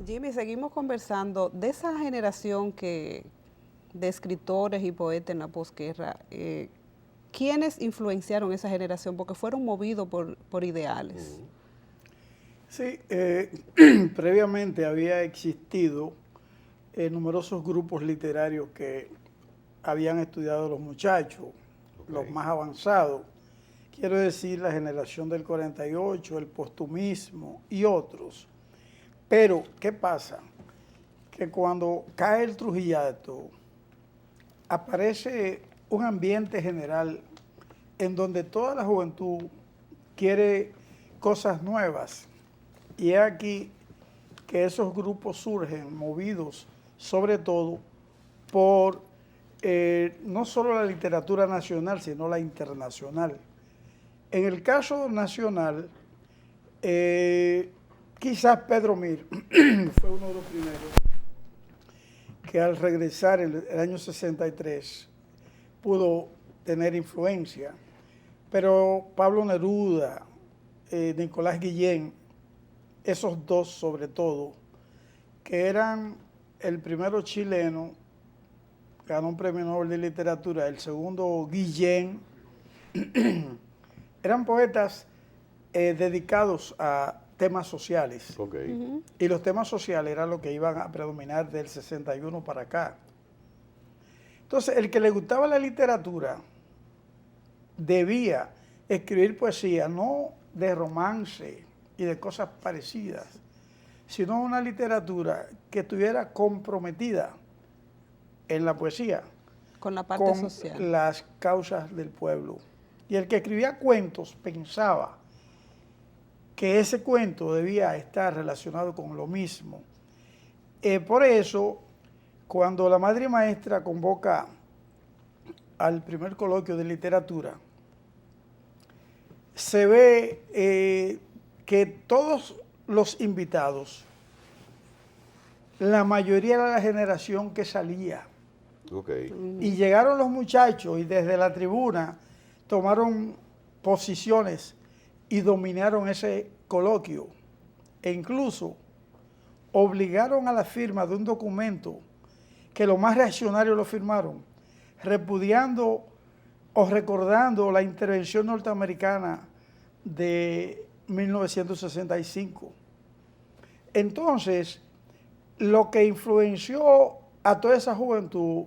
Jimmy, seguimos conversando de esa generación de escritores y poetas en la posguerra. ¿Quiénes influenciaron esa generación? Porque fueron movidos por ideales. Sí, previamente había existido numerosos grupos literarios que habían estudiado los muchachos, los más avanzados. Quiero decir, la generación del 48, el postumismo y otros. Pero, ¿qué pasa? Que cuando cae el Trujillato, aparece un ambiente general en donde toda la juventud quiere cosas nuevas. Y es aquí que esos grupos surgen movidos sobre todo por no solo la literatura nacional, sino la internacional. En el caso nacional, quizás Pedro Mir fue uno de los primeros que al regresar el año 63 pudo tener influencia, pero Pablo Neruda, Nicolás Guillén, esos dos sobre todo, que eran el primero chileno, ganó un premio Nobel de Literatura, el segundo Guillén, eran poetas dedicados a temas sociales. Y los temas sociales eran lo que iban a predominar del 61 para acá. Entonces, el que le gustaba la literatura debía escribir poesía, no de romance y de cosas parecidas, sino una literatura que estuviera comprometida en la poesía con la parte social, con las causas del pueblo. Y el que escribía cuentos pensaba que ese cuento debía estar relacionado con lo mismo. Por eso, cuando la madre maestra convoca al primer coloquio de literatura, se ve que todos los invitados, la mayoría era la generación que salía. Y llegaron los muchachos y desde la tribuna tomaron posiciones y dominaron ese coloquio. E incluso obligaron a la firma de un documento que los más reaccionarios lo firmaron, repudiando o recordando la intervención norteamericana de 1965. Entonces, lo que influenció a toda esa juventud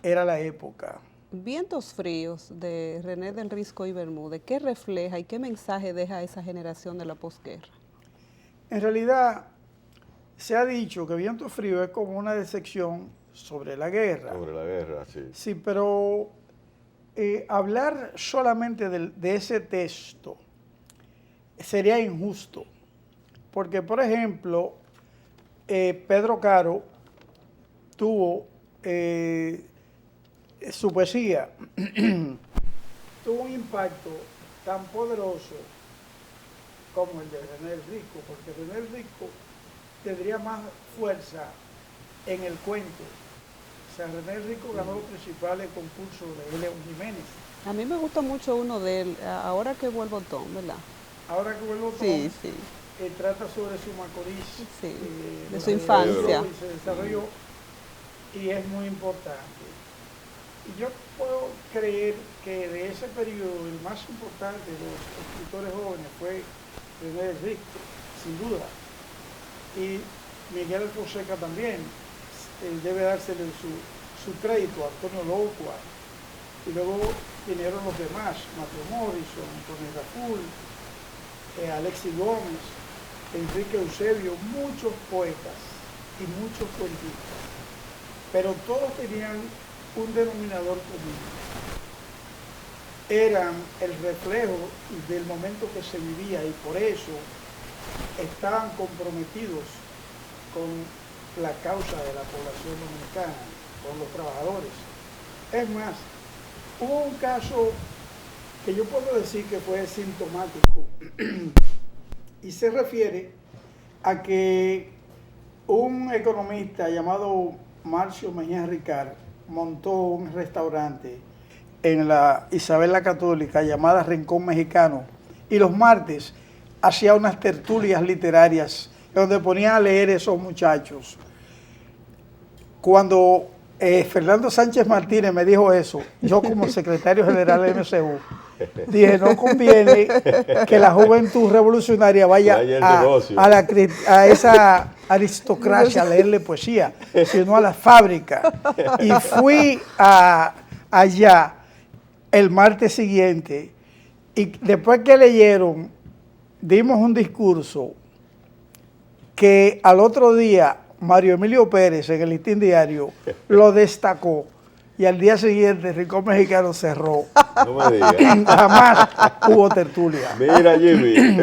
era la época. Vientos fríos de René del Risco y Bermúdez, ¿qué refleja y qué mensaje deja esa generación de la posguerra? En realidad, se ha dicho que Vientos fríos es como una decepción sobre la guerra. Sobre la guerra, sí. Sí, pero hablar solamente de ese texto sería injusto, porque, por ejemplo, Pedro Caro tuvo su poesía tuvo un impacto tan poderoso como el de René el Risco, porque René el Risco tendría más fuerza en el cuento. O sea, René el Risco ganó los principales concursos de León Jiménez. A mí me gusta mucho uno de él, Ahora que vuelvo Tom, ¿verdad? Ahora que vuelvo Tom, sí, sí. Trata sobre su Macorís, sí, de su infancia. Y se desarrolló, y es muy importante. Y yo puedo creer que de ese periodo el más importante de los escritores jóvenes fue René el Risco, sin duda. Y Miguel Fonseca también, debe dársele su crédito a Antonio Locua. Y luego vinieron los demás, Mateo Morrison, Antonio Raful, Alexis Gómez, Enrique Eusebio, muchos poetas y muchos cuentistas. Pero todos tenían un denominador común. Eran el reflejo del momento que se vivía y por eso estaban comprometidos con la causa de la población dominicana, con los trabajadores. Es más, hubo un caso que yo puedo decir que fue sintomático y se refiere a que un economista llamado Marcio Mejía Ricard montó un restaurante en la Isabel la Católica llamada Rincón Mexicano y los martes hacía unas tertulias literarias donde ponía a leer esos muchachos. Cuando Fernando Sánchez Martínez me dijo eso, yo como secretario general de MCU, dije, no conviene que la juventud revolucionaria vaya a esa aristocracia a leerle poesía, sino a la fábrica. Y fui allá el martes siguiente y después que leyeron, dimos un discurso que al otro día Mario Emilio Pérez en el Listín Diario lo destacó y al día siguiente Rincón Mexicano cerró. No me digas. Jamás hubo tertulia. Mira, Jimmy,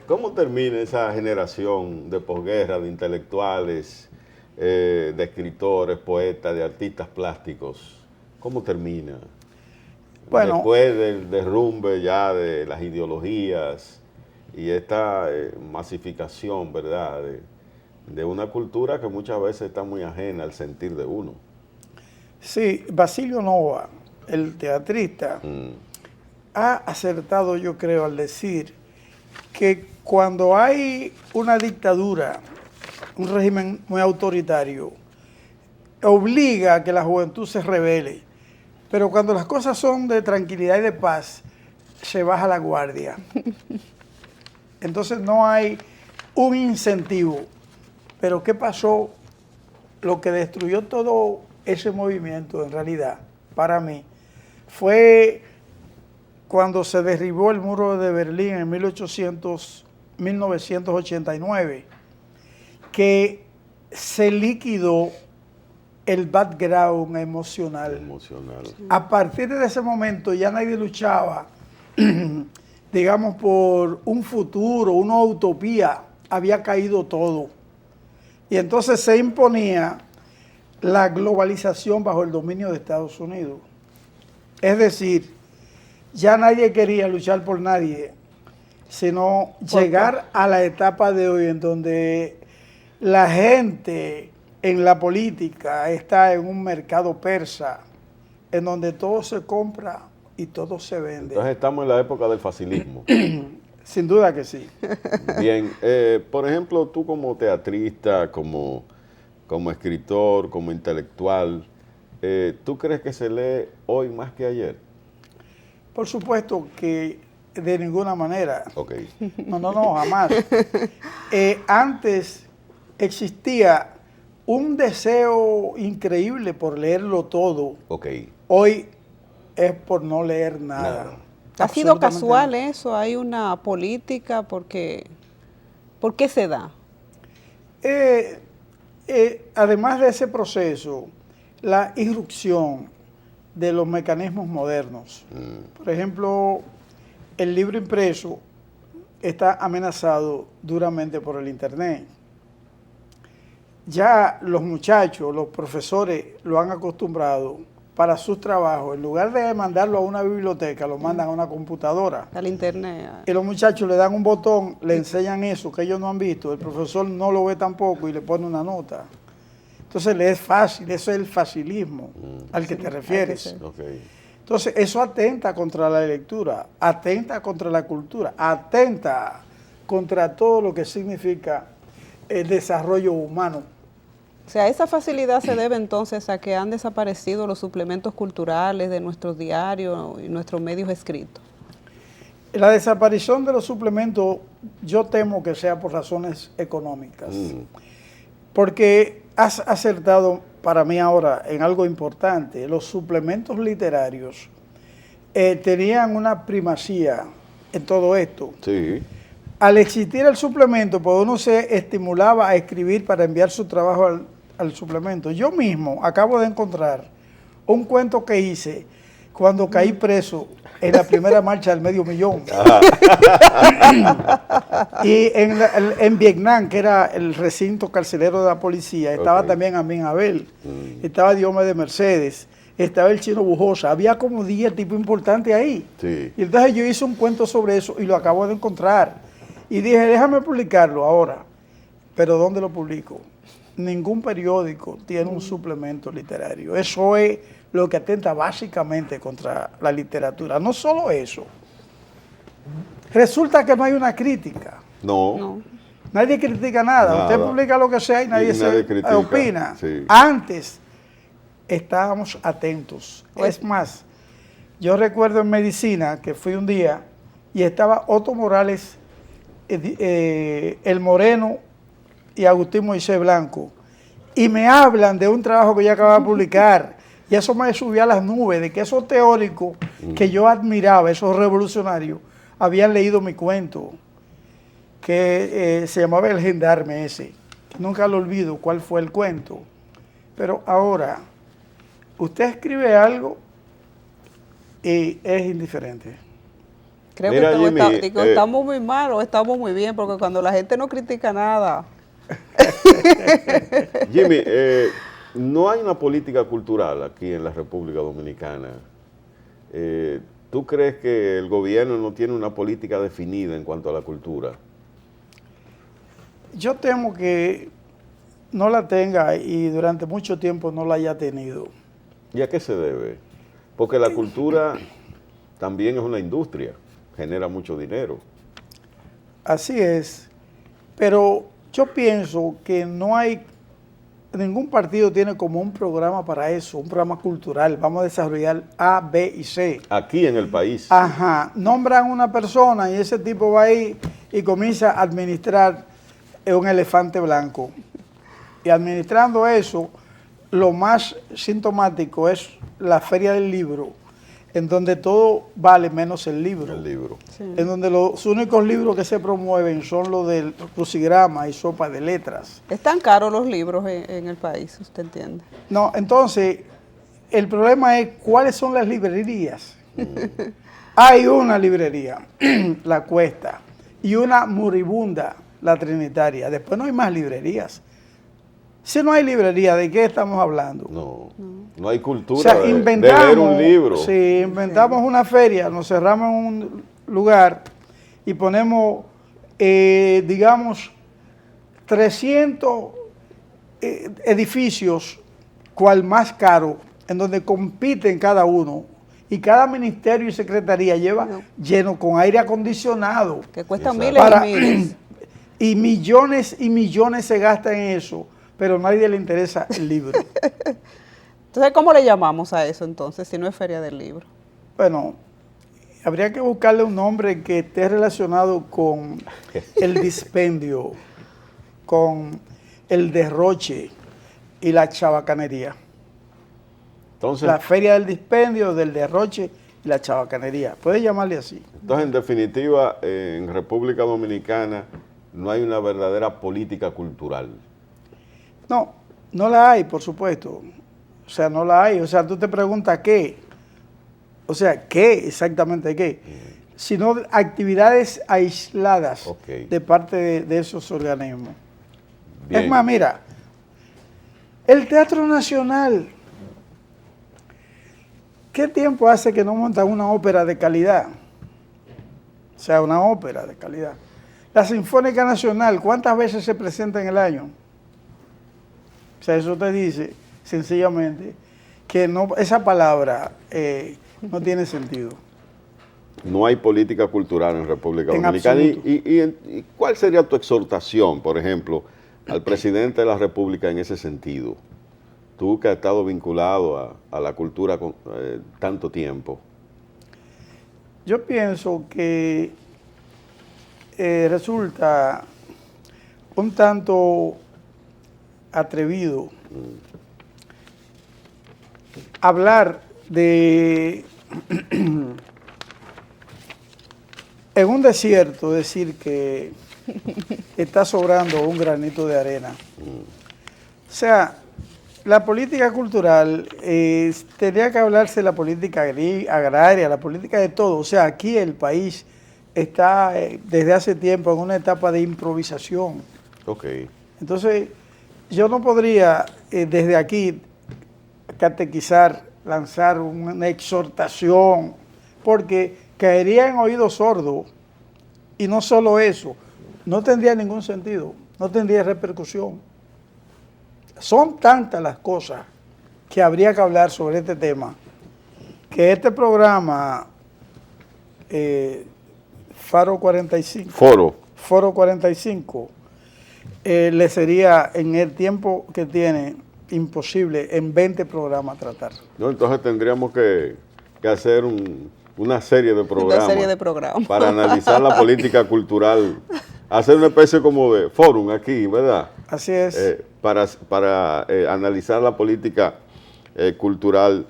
¿cómo termina esa generación de posguerra, de intelectuales, de escritores, poetas, de artistas plásticos? ¿Cómo termina? Bueno, después del derrumbe ya de las ideologías y esta masificación, ¿verdad?, de una cultura que muchas veces está muy ajena al sentir de uno. Sí, Basilio Nova, el teatrista, ha acertado, yo creo, al decir que cuando hay una dictadura, un régimen muy autoritario, obliga a que la juventud se rebele, pero cuando las cosas son de tranquilidad y de paz, se baja la guardia. Entonces no hay un incentivo. Pero ¿qué pasó? Lo que destruyó todo ese movimiento, en realidad, para mí, fue cuando se derribó el muro de Berlín en 1989, que se liquidó el background emocional. A partir de ese momento ya nadie luchaba, digamos, por un futuro, una utopía. Había caído todo. Y entonces se imponía la globalización bajo el dominio de Estados Unidos. Es decir, ya nadie quería luchar por nadie, sino llegar a la etapa de hoy en donde la gente en la política está en un mercado persa, en donde todo se compra y todo se vende. Entonces estamos en la época del facilismo. Sin duda que sí. Bien, por ejemplo, tú como teatrista, como escritor, como intelectual, ¿tú crees que se lee hoy más que ayer? Por supuesto que de ninguna manera. Ok. No, jamás. Antes existía un deseo increíble por leerlo todo. Ok. Hoy es por no leer nada. ¿Ha sido casual eso? ¿Hay una política? ¿Por qué se da? Además de ese proceso, la irrupción de los mecanismos modernos. Por ejemplo, el libro impreso está amenazado duramente por el Internet. Ya los muchachos, los profesores lo han acostumbrado para sus trabajos. En lugar de mandarlo a una biblioteca, lo mandan a una computadora. Al Internet. Y los muchachos le dan un botón, le enseñan eso que ellos no han visto. El profesor no lo ve tampoco y le pone una nota. Entonces le es fácil, eso es el facilismo al que te refieres. Okay. Entonces eso atenta contra la lectura, atenta contra la cultura, atenta contra todo lo que significa el desarrollo humano. O sea, esa facilidad se debe entonces a que han desaparecido los suplementos culturales de nuestros diarios y nuestros medios escritos. La desaparición de los suplementos yo temo que sea por razones económicas. Porque has acertado para mí ahora en algo importante. Los suplementos literarios tenían una primacía en todo esto. Sí. Al existir el suplemento, pues uno se estimulaba a escribir para enviar su trabajo al suplemento. Yo mismo acabo de encontrar un cuento que hice cuando caí preso en la primera marcha del medio millón. Y en Vietnam, que era el recinto carcelero de la policía, estaba también Amin Abel, estaba Diomedes Mercedes, estaba el Chino Bujosa, había como 10 tipos importantes ahí. Sí. Y entonces yo hice un cuento sobre eso y lo acabo de encontrar. Y dije, déjame publicarlo ahora. Pero ¿dónde lo publico? Ningún periódico tiene un suplemento literario. Eso es lo que atenta básicamente contra la literatura. No solo eso. Resulta que no hay una crítica. No. Nadie critica nada. Nada. Usted publica lo que sea y nadie se critica. opina. Sí. Antes estábamos atentos. Es más, yo recuerdo en medicina que fui un día y estaba Otto Morales, el Moreno y Agustín Moisés Blanco. Y me hablan de un trabajo que yo acababa de publicar. Y eso me subió a las nubes, de que esos teóricos que yo admiraba, esos revolucionarios, habían leído mi cuento, que se llamaba El Gendarme ese. Nunca lo olvido cuál fue el cuento. Pero ahora, usted escribe algo y es indiferente. Creo Mira, que Jimmy, estamos muy mal o estamos muy bien, porque cuando la gente no critica nada. Jimmy, no hay una política cultural aquí en la República Dominicana. ¿Tú crees que el gobierno no tiene una política definida en cuanto a la cultura? Yo temo que no la tenga y durante mucho tiempo no la haya tenido. ¿Y a qué se debe? Porque la cultura también es una industria, genera mucho dinero. Así es, pero yo pienso que no hay, ningún partido tiene como un programa para eso, un programa cultural. Vamos a desarrollar A, B y C. Aquí en el país. Ajá, nombran una persona y ese tipo va ahí y comienza a administrar un elefante blanco. Y administrando eso, lo más sintomático es la Feria del Libro, en donde todo vale menos el libro. El libro. Sí. En donde los únicos libros que se promueven son los del crucigrama y sopa de letras. ¿Están caros los libros en el país, usted entiende? No, entonces, el problema es cuáles son las librerías. Hay una librería, La Cuesta, y una moribunda, La Trinitaria. Después no hay más librerías. Si no hay librería, ¿de qué estamos hablando? No hay cultura O sea, de inventamos, leer un libro. Sí, inventamos una feria, nos cerramos en un lugar y ponemos, digamos, 300 edificios, cual más caro, en donde compiten cada uno. Y cada ministerio y secretaría lleva lleno con aire acondicionado. Que cuestan Exacto. miles y miles. Y millones se gastan en eso, pero a nadie le interesa el libro. Entonces, ¿cómo le llamamos a eso entonces, si no es Feria del Libro? Bueno, habría que buscarle un nombre que esté relacionado con el dispendio, con el derroche y la chabacanería. Entonces, La feria del dispendio, del derroche y la chabacanería. Puede llamarle así. entonces, en definitiva, en República Dominicana no hay una verdadera política cultural. No, no la hay, por supuesto. O sea, no la hay. O sea, tú te preguntas qué. O sea, ¿qué exactamente qué? Sino actividades aisladas de parte de esos organismos. Bien. Es más, mira, el Teatro Nacional, ¿qué tiempo hace que no montan una ópera de calidad? O sea, una ópera de calidad. La Sinfónica Nacional, ¿cuántas veces se presenta en el año? O sea, eso te dice, sencillamente, que no, esa palabra no tiene sentido. No hay política cultural en República En Dominicana. absoluto. ¿Y cuál sería tu exhortación, por ejemplo, al presidente de la República en ese sentido? Tú que has estado vinculado a la cultura con tanto tiempo. Yo pienso que resulta un tanto atrevido hablar de en un desierto, decir que está sobrando un granito de arena. O sea, la política cultural, tendría que hablarse de la política agraria, la política de todo. O sea, aquí el país está desde hace tiempo en una etapa de improvisación. Ok. Entonces, yo no podría desde aquí catequizar, lanzar una exhortación, porque caería en oídos sordos. Y no solo eso, no tendría ningún sentido, no tendría repercusión. Son tantas las cosas que habría que hablar sobre este tema, que este programa, Foro 45, le sería en el tiempo que tiene imposible en 20 programas tratar. No, entonces tendríamos que hacer una serie de programas para analizar la política cultural, hacer una especie como de fórum aquí, ¿verdad? Así es. Para analizar la política cultural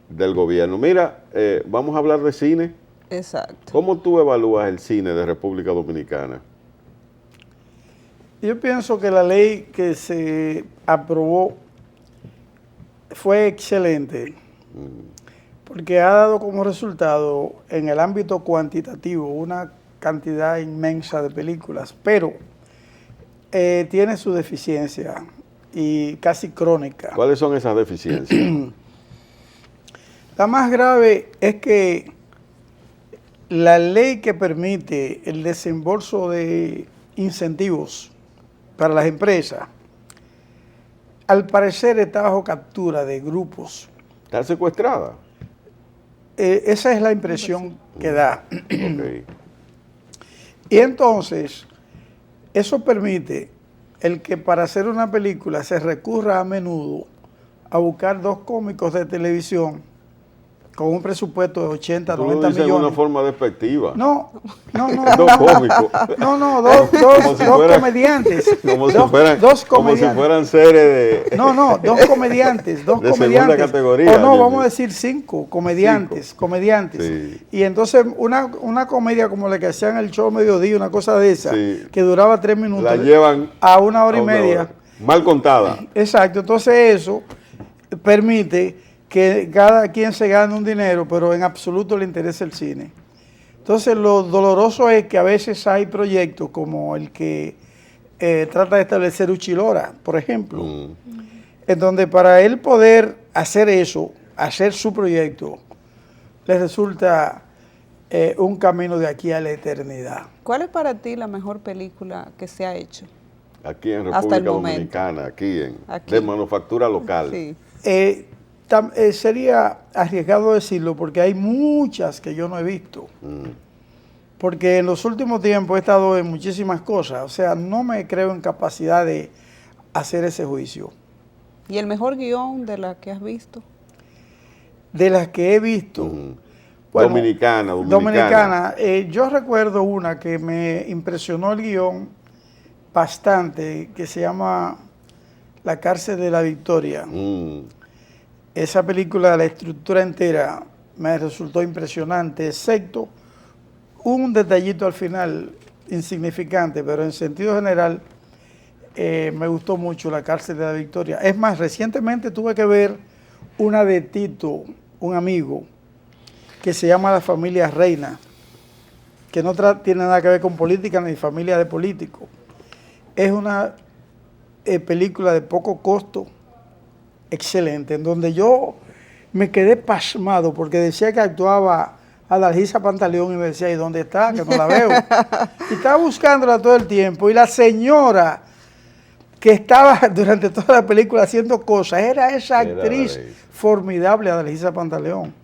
del gobierno. Mira, vamos a hablar de cine. Exacto. ¿Cómo tú evalúas el cine de República Dominicana? Yo pienso que la ley que se aprobó fue excelente, porque ha dado como resultado en el ámbito cuantitativo una cantidad inmensa de películas, pero tiene su deficiencia y casi crónica. ¿Cuáles son esas deficiencias? La más grave es que la ley que permite el desembolso de incentivos para las empresas, al parecer está bajo captura de grupos. ¿Está secuestrada? Esa es la impresión que da. Okay. Y entonces, eso permite el que para hacer una película se recurra a menudo a buscar 2 cómicos de televisión con un presupuesto de 80, 90 millones. Tú lo dices de una forma despectiva. No. 2 cómicos. No, dos comediantes. Dos comediantes. Como si fueran series de... No, 2 comediantes. De segunda categoría. O no, vamos a decir 5 comediantes. Sí. Y entonces una comedia como la que hacían el show Mediodía, una cosa de esa, sí, que duraba 3 minutos. La llevan a 1 hora y media. Hora. Mal contada. Exacto. Entonces eso permite que cada quien se gane un dinero, pero en absoluto le interesa el cine. Entonces lo doloroso es que a veces hay proyectos como el que trata de establecer Uchilora, por ejemplo, en donde para él poder hacer eso, hacer su proyecto, le resulta un camino de aquí a la eternidad. ¿Cuál es para ti la mejor película que se ha hecho? Aquí en República Dominicana, aquí. De manufactura local. Sí. Sería arriesgado decirlo porque hay muchas que yo no he visto. Porque en los últimos tiempos he estado en muchísimas cosas. O sea, no me creo en capacidad de hacer ese juicio. ¿Y el mejor guión de las que has visto? De las que he visto. Bueno, Dominicana. Yo recuerdo una que me impresionó el guión bastante, que se llama La cárcel de la Victoria. Esa película, la estructura entera, me resultó impresionante, excepto un detallito al final, insignificante, pero en sentido general me gustó mucho La cárcel de la Victoria. Es más, recientemente tuve que ver una de Tito, un amigo, que se llama La familia Reina, que no tiene nada que ver con política ni familia de políticos. Es una película de poco costo, excelente, en donde yo me quedé pasmado porque decía que actuaba Adalgisa Pantaleón y me decía, ¿y dónde está? Que no la veo. Y estaba buscándola todo el tiempo y la señora que estaba durante toda la película haciendo cosas era esa actriz formidable, Adalgisa Pantaleón.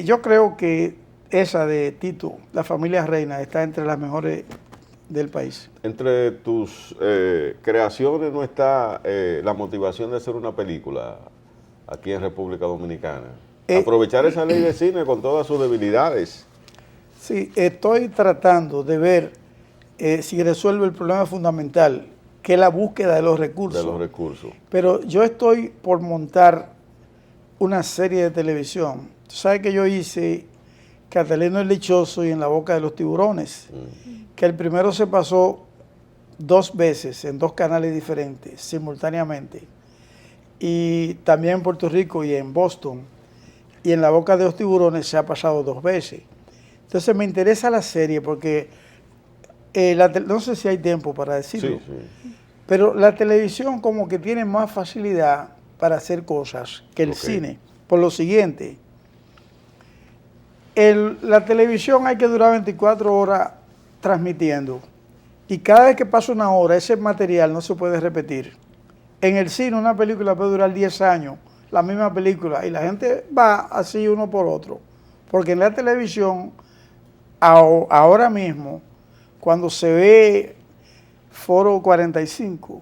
Yo creo que esa de Tito, La familia Reina, está entre las mejores del país. Entre tus creaciones no está la motivación de hacer una película aquí en República Dominicana. Aprovechar esa ley de cine con todas sus debilidades. Sí, estoy tratando de ver si resuelve el problema fundamental, que es la búsqueda de los recursos. De los recursos. Pero yo estoy por montar una serie de televisión. Tú sabes que yo hice Catalino el Lechoso y En la boca de los tiburones, que el primero se pasó 2 veces en 2 canales diferentes, simultáneamente, y también en Puerto Rico y en Boston, y En la boca de los tiburones se ha pasado 2 veces. Entonces me interesa la serie porque, no sé si hay tiempo para decirlo, sí. Pero la televisión como que tiene más facilidad para hacer cosas que el cine, por lo siguiente. La televisión hay que durar 24 horas transmitiendo y cada vez que pasa 1 hora ese material no se puede repetir. En el cine una película puede durar 10 años, la misma película, y la gente va así uno por otro, porque en la televisión ahora mismo, cuando se ve Foro 45,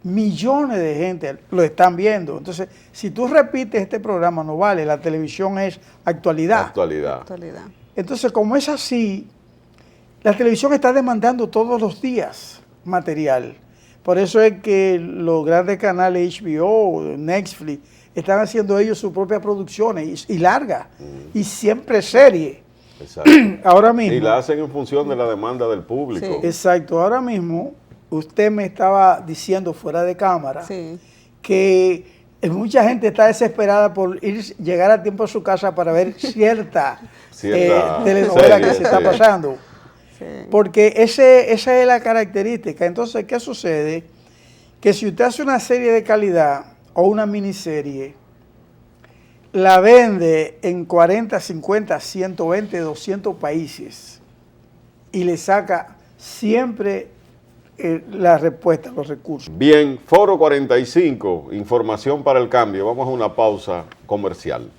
millones de gente lo están viendo. Entonces, si tú repites este programa, no vale, la televisión es actualidad. Actualidad. Entonces, como es así, la televisión está demandando todos los días material. Por eso es que los grandes canales HBO, Netflix, están haciendo ellos sus propias producciones y largas, y siempre serie. Exacto. Ahora mismo. Y la hacen en función de la demanda del público. Sí. Exacto. Ahora mismo, usted me estaba diciendo fuera de cámara que mucha gente está desesperada por llegar a tiempo a su casa para ver cierta telenovela que se está pasando. Sí. Porque esa es la característica. Entonces, ¿qué sucede? Que si usted hace una serie de calidad o una miniserie, la vende en 40, 50, 120, 200 países y le saca siempre la respuesta, los recursos. Bien, Foro 45, información para el cambio. Vamos a una pausa comercial.